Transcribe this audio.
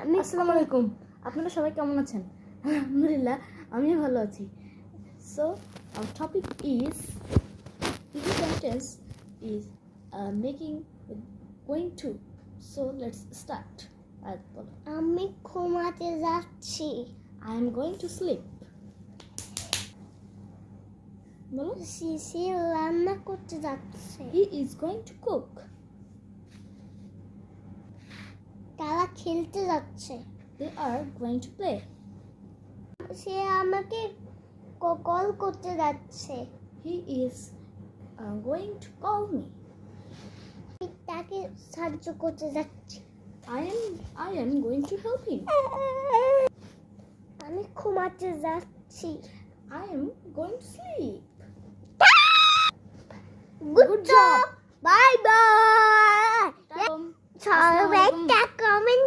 আসসালামু আলাইকুম। আপনারা সবাই কেমন আছেন? আলহামদুলিল্লাহ আমিও ভালো আছি। So our topic is easy sentence is making with going to. So let's start. বলো, আমি ঘুমাতে যাচ্ছি। I am going to sleep. বলো, শিশি রান্না করতে যাচ্ছে। he is going to cook. তারা খেলতে যাচ্ছে। They are going to play. সে আমাকে কল করতে যাচ্ছে। He is going to call me. আমি তাকে সাহায্য করতে যাচ্ছি। I am going to help him. আমি ঘুমাতে যাচ্ছি। I am going to sleep. Good job. Bye bye. Assalamu সবাই alaikum. একটা কমেন্ট